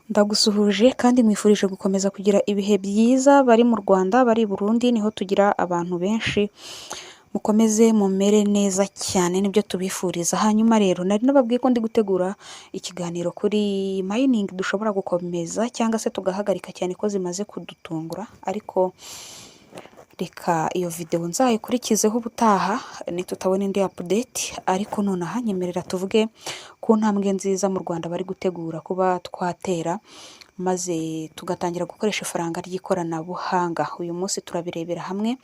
Ndagusuhuje kandi nkwifurije gukomeza kugira ibihe byiza bari mu Rwanda, bari i Burundi niho tugira abantu benshi, mukomeze mumere neza cyane nibyo tubifuriza. Hanyuma rero nari nababwiye ko ndi gutegura ikiganiro kuri mining dushobora gukomeza cyangwa se tugahagarika cyane ko zimaze kudutungura, ariko reka iyo video nzayikurikizeho ubutaha nitutabona indi update, ariko nonaha nyemerera tuvuge ku ntambwe nziza mu Rwanda bari gutegura kuba twatera maze tugatangira gukoresha ifaranga ry'ikoranabuhanga. Uyu munsi turabirebera hamwe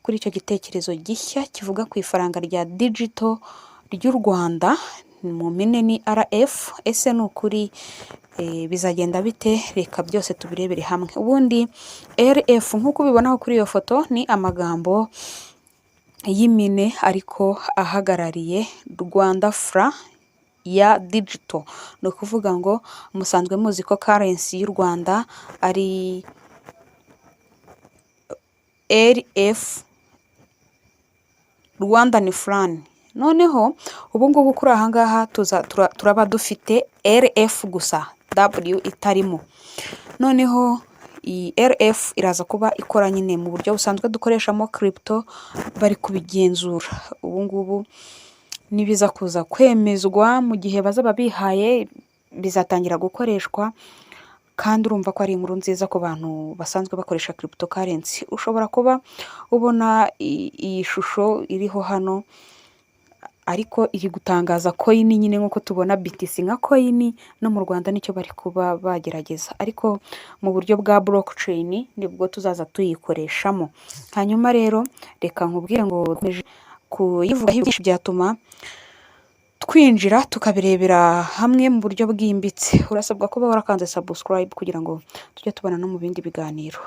kuri icyo gitekerezo gishya kivuga ku ifaranga rya digital ry'u Rwanda, mu mpine ni RF. Ese ni ukuri bizagenda bite? Reka byose tubirebere hamwe. Ubundi RF nk'uko ubibonaho kuri iyo foto ni amagambo y'impine ariko ahagarariye Rwanda fra ya digital. Ni ukuvuga ngo musanzwe muzi ko currency y'u Rwanda ari RF, Rwandan franc. Noneho ubu ngubu kuri aha ngaha turaba dufite RF gusa, W itarimo. Noneho iyi RF iraza kuba ikora nyine mu buryo busanzwe dukoreshamo crypto, bari kubigenzura. Ubu ngubu nibiza kuza kwemezwa mu gihe bazaba bihaye bizatangira gukoreshwa, kandi urumva ko ari inkuru nziza ku bantu basanzwe bakoresha cryptocurrency. Ushobora kuba ubona iyi shusho iriho hano, ariko iri gutangaza coin nyine nk'uko tubona BTC nka coin, no mu Rwanda nicyo bari kuba bagerageza, ariko mu buryo bwa blockchain nibwo tuzaza tuyikoreshamo. Hanyuma rero reka nkubwire ngo kuyivugaho byinshi byatuma twinjira tukabirebera hamwe mu buryo bwimbitse. Urasabwa kuba warakanze subscribe kugira ngo tujye tubana no mu bindi biganiro.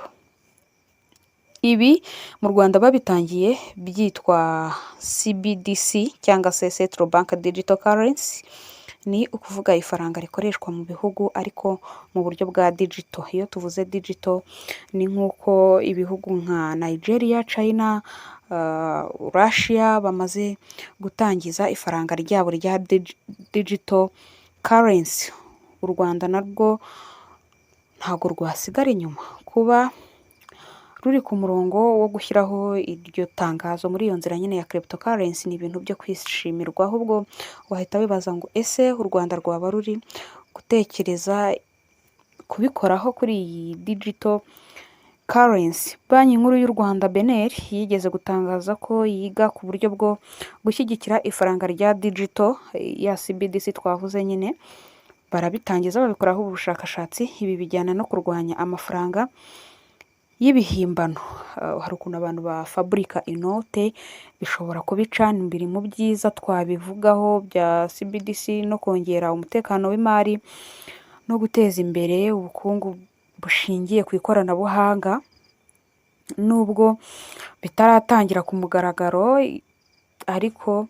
Ibi mu Rwanda babitangiye byitwa CBDC cyangwa se Central Bank Digital Currency. Ni ukuvuga ifaranga rikoreshwa mu bihugu ariko mu buryo bwa digital. Iyo tuvuze digital ni nk'uko ibihugu nka Nigeria, China, Russia bamaze gutangiza ifaranga ryabo rya digital currency. U Rwanda narwo ntago rwasigara inyuma kuba ruri ku murongo wo gushyiraho iryo tangazo muri iyo nzira nyine ya cryptocurrency. Ni ibintu byo kwishimirwa, ahubwo wahita wibaza ngo ese u Rwanda rwaba ruri gutekereza kubikoraho kuri iyi digital currency? Banki nkuru y'u Rwanda BNR yigeze gutangaza ko yiga ku buryo bwo gushyigikira ifaranga rya digital ya CBDC twavuze nyine. Barabitangiza babikoraho ubushakashatsi. Ibi bijyana no kurwanya amafaranga y'ibihimbano. Hari ukuntu abantu bafabrika inote, bishobora kubicana imbere mu byiza twabivugaho bya CBDC no kongera umutekano w'imari no guteza imbere ubukungu bushingiye ku ikoranabuhanga. Nubwo bitaratangira ku mugaragaro, ariko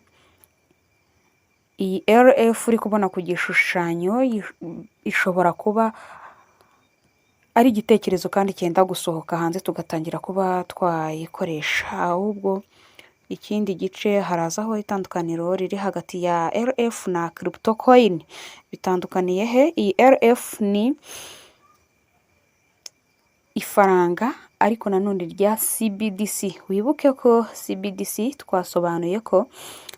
iyi RF uri kubona ku gishushanyo ishobora kuba ari igitekerezo kandi cyenda gusohoka hanze tugatangira kuba twayikoresha. Ahubwo ikindi gice harazaho itandukaniro riri hagati ya RF na crypto coin. Bitandukaniye he? Iyi RF ni ifaranga ariko nanone rya CBDC. Wibuke ko CBDC twasobanuye ko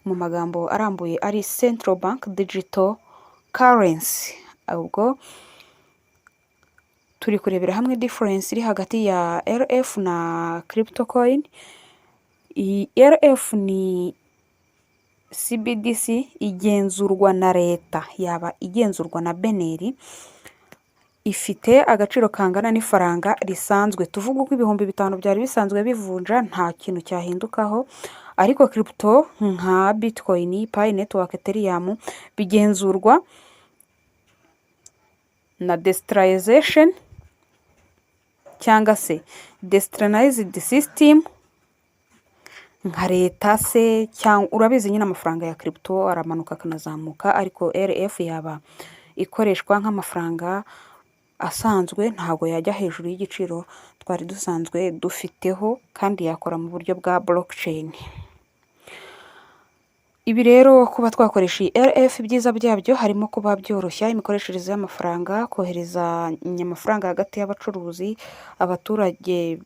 mu magambo arambuye ari Central Bank Digital Currency. Ubwo turi kurebera hamwe difference iri hagati ya RF na crypto coin. Iyi RF ni CBDC igenzurwa na leta, yaba igenzurwa na BNR. Ifite agaciro kangana n'ifaranga risanzwe. Tuvuga uko 5,000 byari bisanzwe bivunja, nta kintu cyahindukaho. Ariko crypto nka Bitcoin, Pi Network, Ethereum bigenzurwa na decentralization cyangwa se decentralized system nka leta se, cyangwa urabizi nyine amafaranga ya crypto aramanuka akanazamuka, ariko RF yaba ikoreshwa nk'amafaranga asanzwe, ntago yajya hejuru y'igiciro twari dusanzwe dufiteho, kandi yakora mu buryo bwa blockchain. Ibi rero kuba twakoresha iyi RF ibyiza byabyo harimo kuba byoroshya imikoreshereze y'amafaranga, kohereza amafaranga hagati y'abacuruzi, abaturage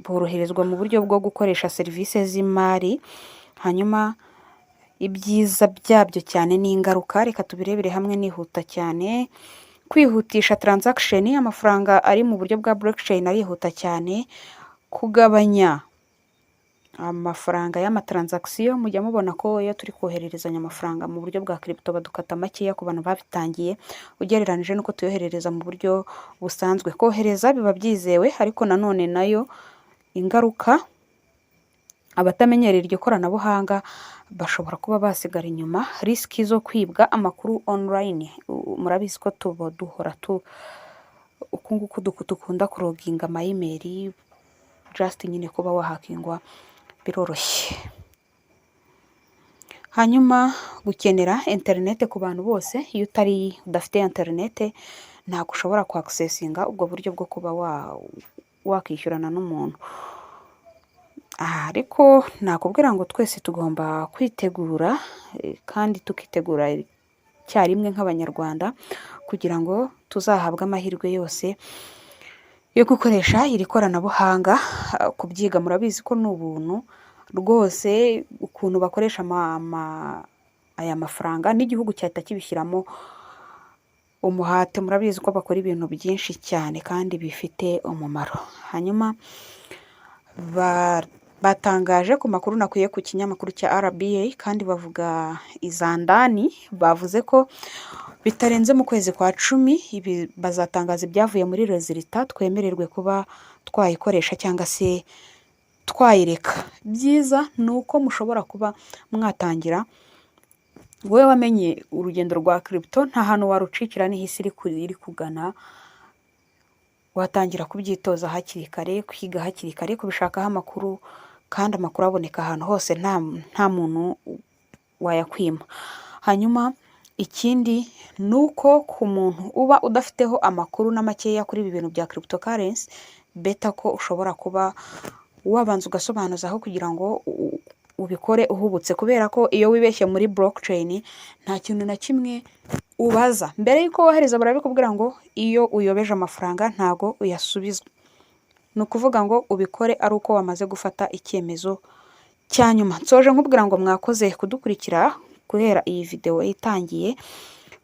boroherezwa mu buryo bwo gukoresha serivisi z'imari, hanyuma ibyiza byabyo cyane n'ingaruka reka tubirebere hamwe nihuta cyane. Kwihutisha transaction, amafaranga ari mu buryo bwa blockchain arihuta cyane. Kugabanya amafaranga y'amatransaction, mujya mubona ko iyo turi kohererezanya amafaranga mu buryo bwa crypto badukata makeya ku bantu babitangiye ugereranije nuko tuyoherereza mu buryo busanzwe. Kohereza biba byizewe ariko nanone nayo ingaruka, abatamenyereye iryo koranabuhanga bashobora kuba basigara inyuma. Risiki zo kwibwa amakuru online, murabizi ko duhora uku nguku dukunda kuroginga ama email, just nyine kuba wahakingwa biroroshye. Hanyuma gukenera interinete ku bantu bose, iyo udafite interinete ntabwo ushobora kwakisesinga ubwo buryo bwo kuba wakishyurana n'umuntu. Ariko nakubwira ngo twese tugomba kwitegura kandi tukitegura icyarimwe nk'abanyarwanda kugira ngo tuzahabwe amahirwe yose yo gukoresha iri koranabuhanga. Kubyiga murabizi ko ni ubuntu rwose, ukuntu bakoresha aya mafaranga n'igihugu cyahita kibishyiramo umuhate. Murabizi ko bakora ibintu byinshi cyane kandi bifite umumaro. Hanyuma batangaje ku makuru nakuye ku kinyamakuru cya RBA kandi bavuga izandani, bavuze ko bitarenze mu kwezi kwa 10 ibi bazatangaza ibyavuye muri resultat twemererwe kuba twayikoresha cyangwa se twayireka. Byiza ni uko mushobora kuba mwatangira, wowe wamenye urugendo rwa crypto nta hantu warucikira n'ihisi iri kugana, watangira kubyitoza hakiri kare, kwiga hakiri kare, kubishakaho amakuru, kandi amakuru aboneka ahantu hose, nta muntu wayakwima. Hanyuma ikindi ni uko ku muntu uba udafiteho amakuru na makeya kuri ibi bintu bya cryptocurrency, beta ko ushobora kuba wabanza ugasobanuzaho kugira ngo ubikore uhubutse, kubera ko iyo wibeshye muri blockchain nta kintu na kimwe ubaza. Mbere yuko wohereza barabikubwira ngo iyo uyobeje amafaranga ntago uyasubiza. Ni ukuvuga ngo ubikore ari uko wamaze gufata icyemezo cya nyuma. Nsoje nkubwira ngo mwakoze kudukurikira guhera iyi video itangiye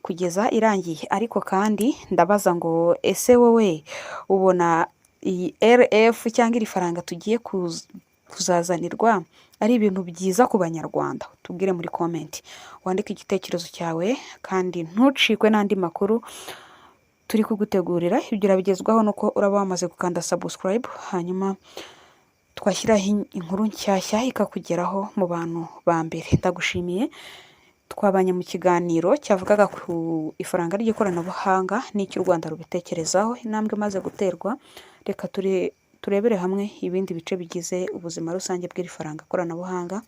kugeza irangiye, ariko kandi ndabaza ngo ese wowe ubona iyi RF cyangwa iri faranga tugiye kuzazanirwa ari ibintu byiza ku banyarwanda? Tubwire muri comment, wandike igitekerezo cyawe kandi ntucikwe n'andi makuru turi kugutegurira. Ibyo urabigezwaho nuko uraba wamaze gukanda subscribe, hanyuma twashyiraho inkuru nshyashya ikakugeraho mu bantu ba mbere. Ndagushimiye. Twabanye mu kiganiro cyavugaga ku ifaranga ry'ikoranabuhanga n'icyo u Rwanda rubitekerezaho, intambwe imaze guterwa. Reka turebere hamwe ibindi bice bigize ubuzima rusange bw'iri faranga koranabuhanga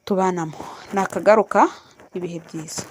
tubanamo. Nakagaruka, ibihe byiza.